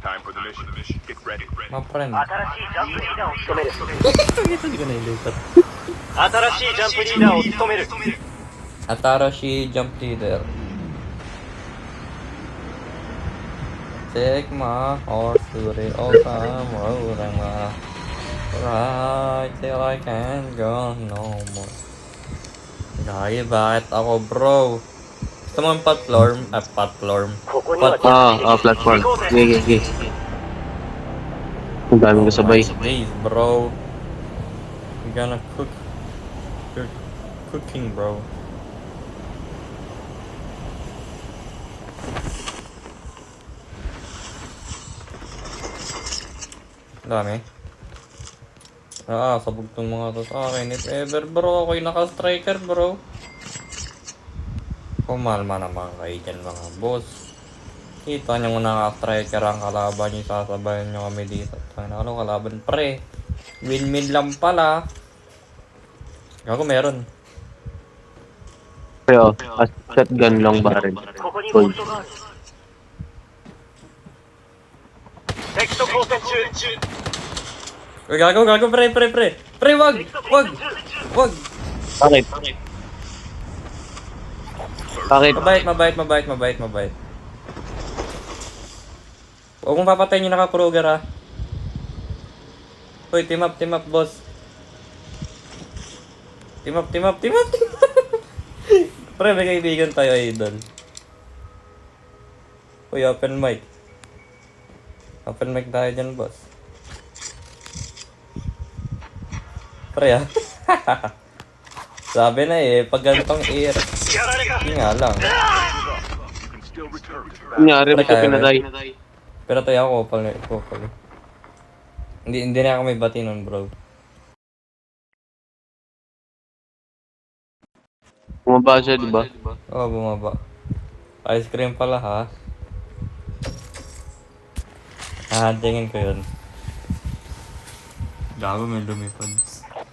Time for the mission. Get ready. My friend. 新しいジャンプリーダーを務める Hindi ko nailipat. 新しいジャンプリーダーを務める Atarashi jump leader. Take my horse to the old time road and ride till I can't go no more. Gaya, bakit ako bro? Gusto mo yung platform? Platform. ここには Platform. Sige. Ang daming kasabay. Days, bro. You're gonna cook. You're cooking, bro. Dami. Sabog tong mga to sa akin. If ever, bro, ako'y naka-striker, bro. Kumalma naman kayo dyan, mga boss. Kita nyo kung naka-striker ang kalaban nyo, sasabayan nyo kami dito. Ano kalaban, pre? Win-win lang pala. Ako meron. Pero, shotgun lang ba rin? ここにボルトがある敵と交戦中 Uy, gago, pre. Pre, wag! Bakit? Mabait. Huwag mong papatayin yung naka-Kruger, ha. Uy, team up, boss. Team up. Pre, may kaibigan tayo, idol. Uy, open mic. Open mic tayo dyan, boss. Pre, ha. Sabi na pag ganitong air. やられた Hindi nga lang. You can still return to battle. Kunyari, ba't ka pinatay? Pero tayo ako, kopal. Hindi na ako may bati nun, bro. Bumaba siya, di ba? Oo, bumaba. Ice cream pala, ha? Tingin ko yun. Gago, may lumipad.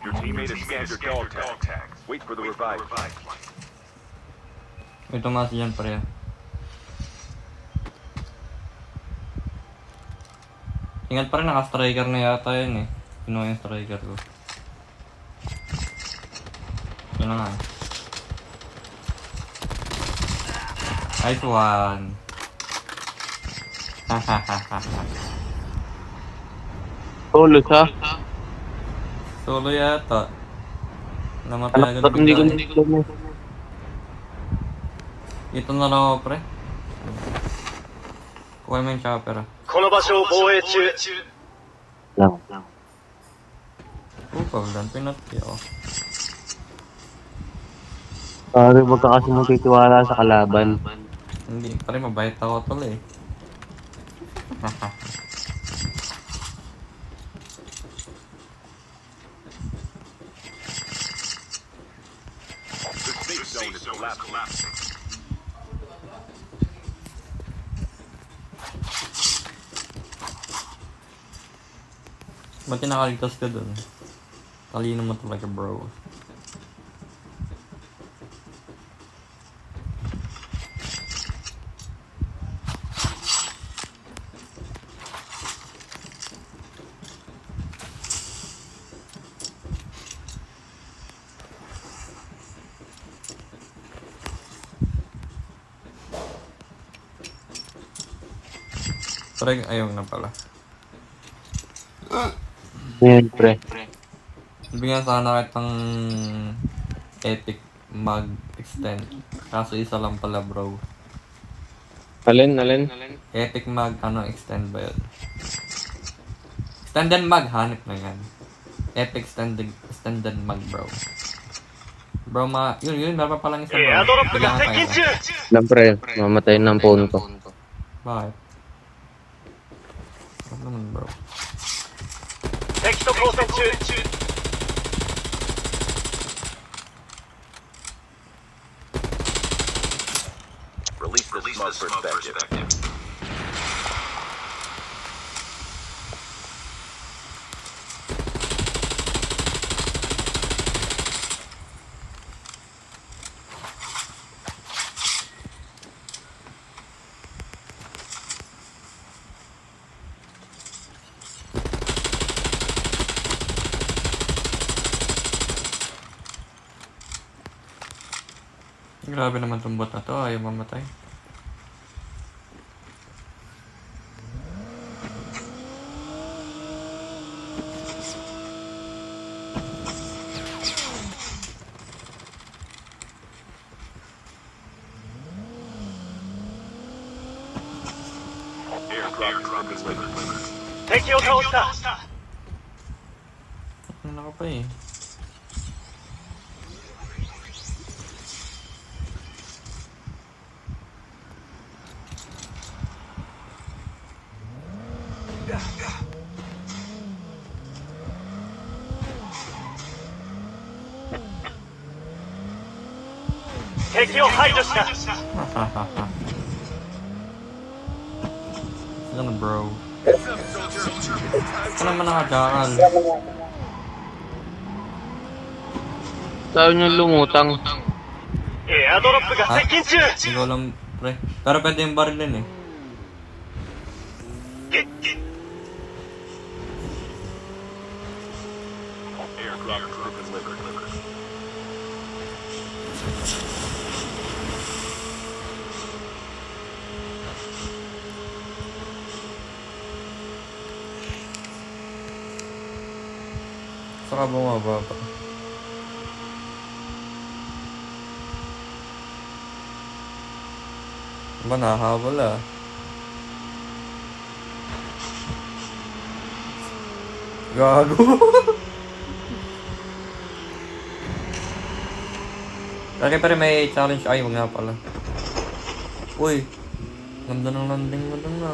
Your teammate has scanned your dog tag. Wait for the revive. May tumaas dyan, pre. Ingat pa rin, naka-striker na yata yun, Kinuha yung striker ko. Yun na nga. Nice one. Solo siya. Solo yata. Namatay agad Ba't hindi ko bigla. na? Ito na lang ako, pre. Kuha mo yung chopper, この場所を防衛中 Lang. Pagdan, pinati ako. Sorry, wag ka kasi magtitiwala sa kalaban. Hindi, pare mabait ako tol The safe zone is collapsing. Ba't yung nakaligtas ka dun? Talino mo talaga, bro. Pero ayaw na pala. Ngayon, pre. Bigyan sana kitang epic mag-extend. Kaso isa lang pala, bro. Alin? Epic mag, extend ba yun? Extended mag, hanip na yan. Epic extended mag, bro. Bro, yun, meron pa palang isa, エアドロ bro. ップが Kailangan 接近 tayo 中 Lang, pre. Mamatay ng phone ko. Bakit? Ano naman, bro? 敵と交戦中 Release the smoke perspective. Grabe naman tong bot na to, ayaw mamatay. Airdrop has been delivered. 敵を倒した。 Ano ka pa eh.敵を排除した。 Ano bro? Ano naman nakakakal? Sabi niyo lumutang. エアドロップが接近中。 Hindi ko alam, pre. Pero pwede yung baril din eh. Airdrop has been delivered. Saka bumaba pa. Ba nahabol ah. Gago. Lagi pa rin may challenge. Ay, wag nga pala. Uy. Ganda ng landing mo dun na.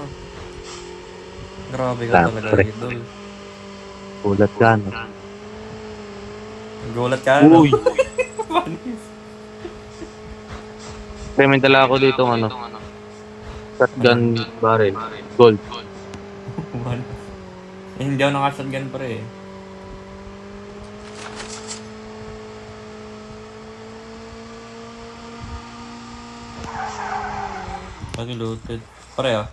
Grabe ka talaga, Pre. idol. Ulat ka, no? Gulat ka, no? Uy! Pre, may dala ako dito ano. Shotgun barrel. Gold. One. Eh, hindi ako nakashotgun pa rin eh. Pati looted. Pare ah.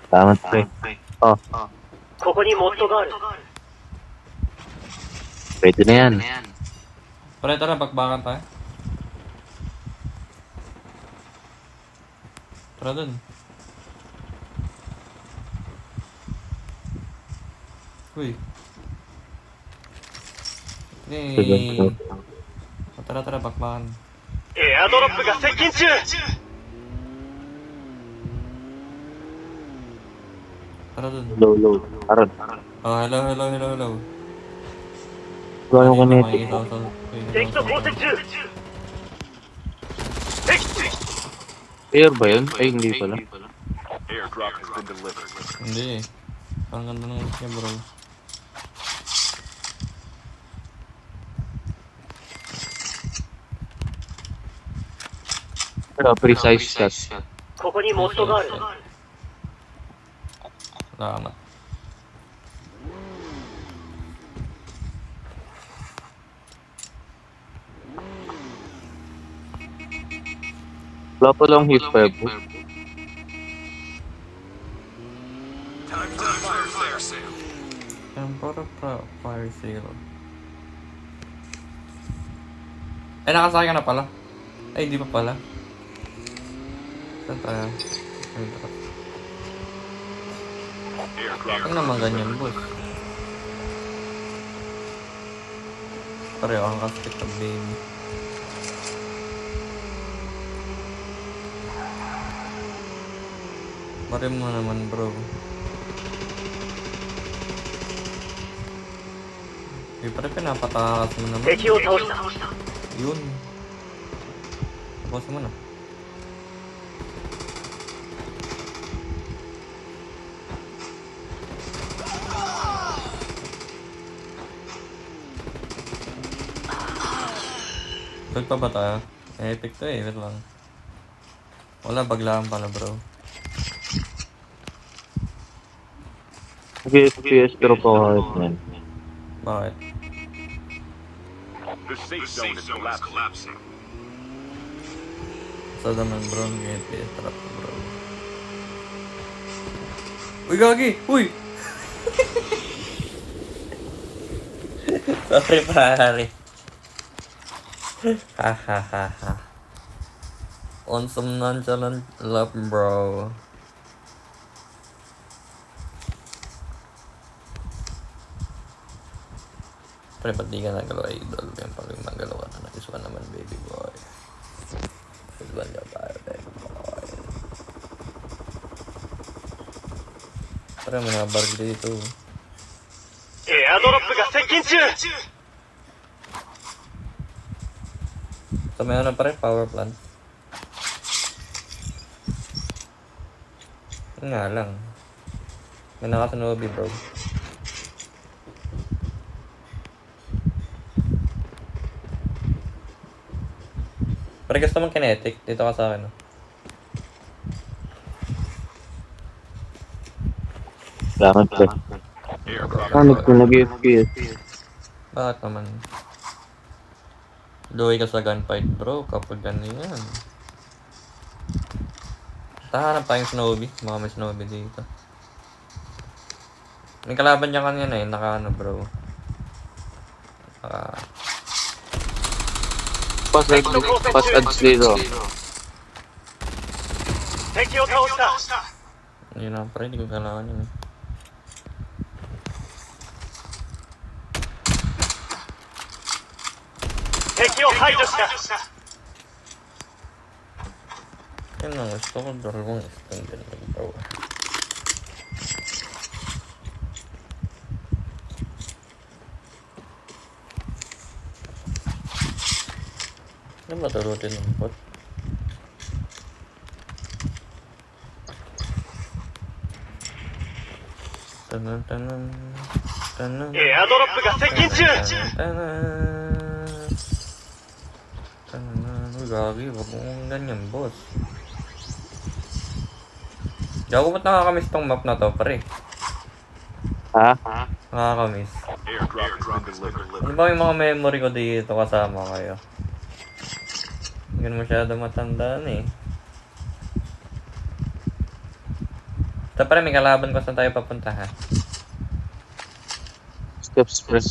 Tama, pre. Oh, ここにモッドがある。 pwede na yan. Pare, tara, bakbakan tayo. Tara dun. Uy. Hey. Tara, tara, bakbakan. エアドロップが接近中。 Tara dun. Low. Aron. Oh, hello. Gawin ko Ayun, na makikita ko sa- 敵と交戦中。敵。 Air ba yun? Ay, hindi pala. Airdrop has been delivered. Hindi eh. Parang ganda ng look niya, bro. Pero precise shot. ここにモッドがある。 Salamat. Wala pa lang hit pa po. Temporary fire sale. Eh, nakasakay ka na pala. Ay, hindi pa pala. Saan tayo? Airdrop Ano naman ganyan, boss? Pareho ang kasket ng baby. Marim mo naman, bro. Di pa rin pinapatakas mo naman. 敵を倒した。 Yun. Tapos mo na. Tag pa ba tayo? Epic to eh, wait lang. Wala, baglaan pala bro. Sige, FPS pero pa kahit yan. Bakit? The safe zone is collapsing. Sa naman bro, ng FPS trap ko bro. Uy, gagi! Uy! Sorry pare. Ha ha ha ha. On some nonchalant love, bro. Pre, ba't di ka nagalaw, idol? Yan pala yung magalaw ka na. Nice one naman, baby boy. Nice one ka tayo, baby boy. Pre, mga barg dito. エアドロップが接近中 So, may ano pa rin, power plant. Yun nga lang. May nakasunobi, bro. Pero gusto mong kinetic. Dito ka sa akin, no? Kailangan pre. Airdrop. Ano ko nag-FPS? Bakit naman? Luwi ka sa gunfight, bro. Kapag gano'n yan. Tahanap tayong Snowbee. Baka may Snowbee dito. May kalaban niya kanina eh. Naka ano, bro. Naka... Pas ads dito. 敵を倒した Yun na, pre. Hindi ko kailangan yun eh. 敵を排除した Yun ang gusto ko. Dalawang stun din, bro. Ano ba talutin ng bot? Tanan, tanan, tanan. エアドロップが接近中 Tanan. Tanan. Uy, gagi. Huwag mong ganyan, boss. Gago, ba't nakakamiss tong map na to, pre? Ha? Nakakamiss. Airdrop has been delivered. Ano ba yung mga memory ko dito kasama kayo? Hindi ko masyado matandaan eh. Ito pala, may kalaban ko saan tayo papunta ha. Steps pre.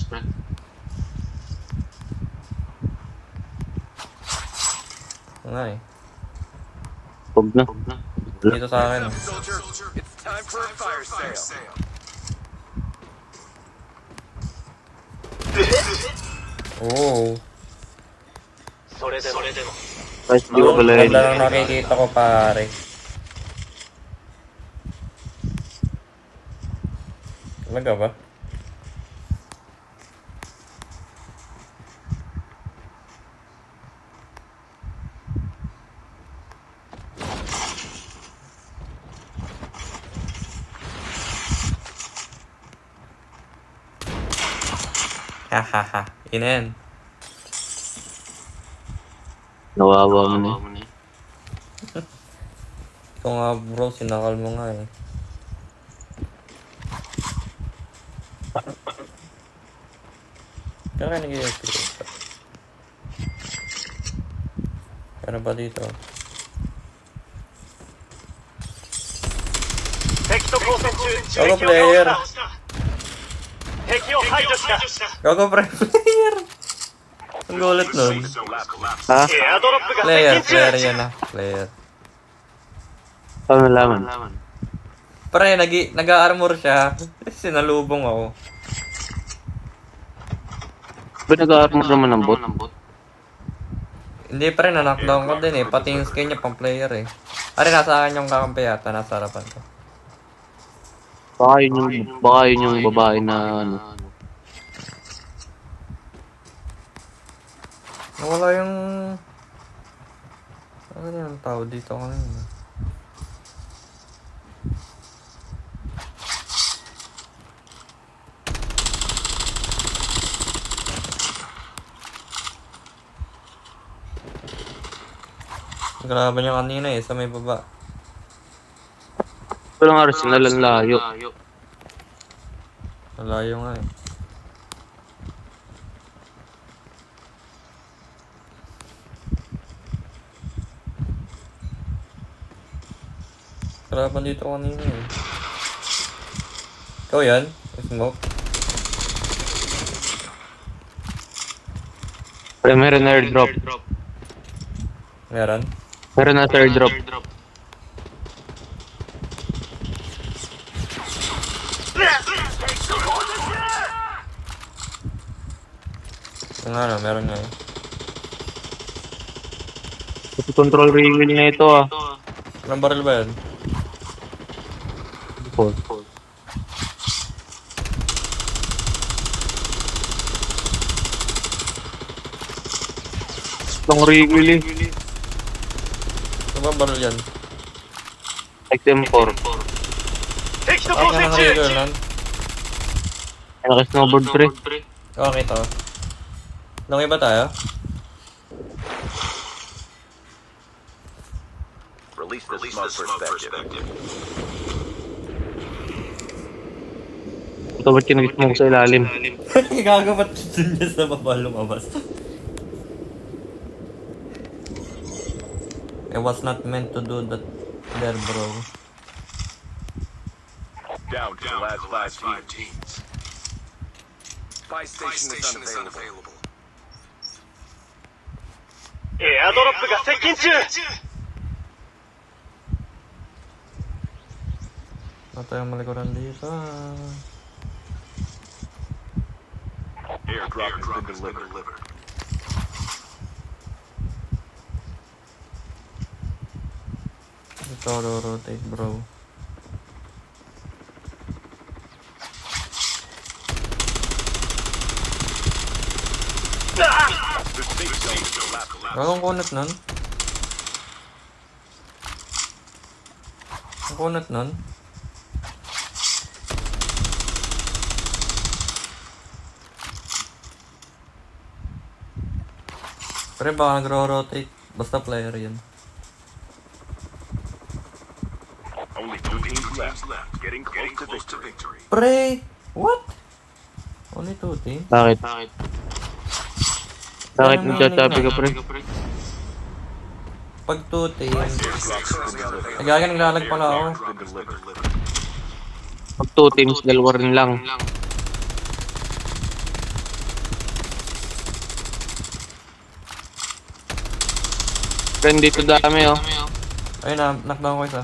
Oo nga eh. Huwag na. Dito sa akin. Soldier, it's time for a fire sale. Oo. それでも Guys, di ko pala yun. Ganda lang nakikita ko pare. Talaga ba? Hahaha. Inen. Nawawa mo na eh. Ikaw nga bro, sinakal mo nga eh. Kaya kayo nag-i-experience pa. Ano ba dito? 敵と交戦中 Gago player! 敵を排除した Gago player! Ang gulat nun. Ha? エアドロップが Player, 接近 player 中 yan ah. Player. Paano nalaman? Pre, nag-armor siya. Sinalubong ako. Ba nag-armor naman ng bot? Hindi pre, na-knockdown ko din eh. Pati yung skin niya pang player eh. Ari, nasa akin yung kakampi yata. Nasa harapan ko. Baka yun yung babae na ano. Nawala yung... Ano yung tao dito kanina? Grabe niya kanina eh, sa may baba. Walang arsenal ang layo. Malayo nga eh. Kalaban dito kanina eh. Ikaw yan? Smoke? Pre, meron na airdrop. Meron? Meron na airdrop. Yung ano, meron nga eh. Control wheel na ito ah. Anong barrel ba yan? Four. Long wheel eh. Ano ba barrel yan? XM4. 敵と Ah, 交戦 nang 中 regular nun? Naka-snowboard pre. Okay to. Nung iba tayo? Release the smoke perspective. Ito ba't kinag-smoke sa ilalim? Gago ba't dun niya sa baba lumabas? I was not meant to do that there, bro. Down to the last 5 teams. Buy station is unavailable. エアドロップが接近中 Ano tayong malikuran dito? Airdrop has been delivered. Ito, rotate, bro. The safe zone is collapsing. Anong kunat nun? Ang kunat nun? Pre, baka nagro-rotate. Basta player yun. Only 2 teams left. Getting close to victory. Pre! What? Only 2 teams? Bakit? Bakit nagsasabi ka pre? Pag 2 teams, Airdrop has been delivered. nagaga naglalag pala ako. Has been delivered. Pag 2 teams, dalawa rin lang. Friend dito dami oh. Ayun na, knockdown ko isa.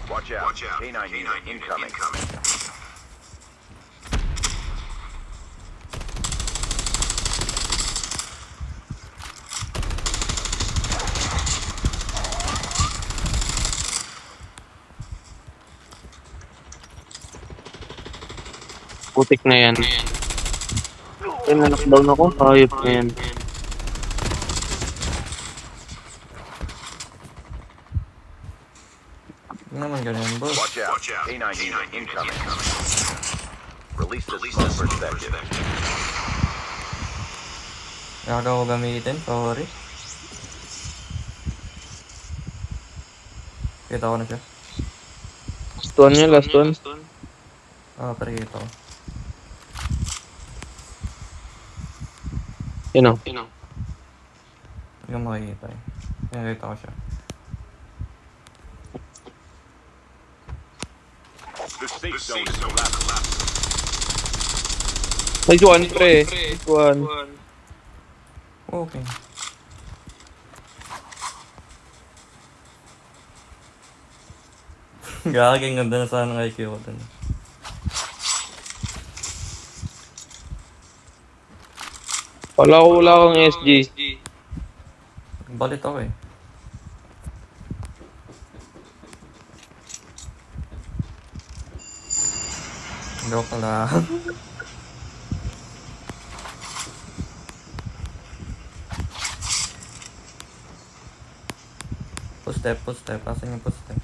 Watch out. K9 unit incoming. Putik na yan. Ay, na-knockdown ako. Ayop na yan. Hindi naman ganyan, boss. Watch out. K9 unit incoming. Release the smoke perspective. Gaga ko gamitin, sorry. Kita ko na siya. Last one yun, last one. Ah, pero kita ko. Yun o. Hindi ko makikita eh. Nakikita ko siya. The safe zone is collapsing. Nice one, pre. Nice one. Okay. Gagawin ganda na sana ng IQ ko dun. Wala akong SG. Balit ako eh. Joke lang. Push step. Asan yung push step?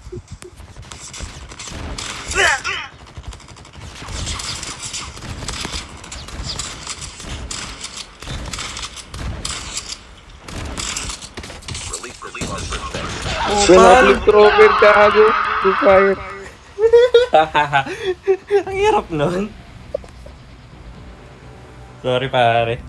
Release the smoke perspective. Well, uplift rover, gago. Two fire. Ang hirap nun. Sorry pare.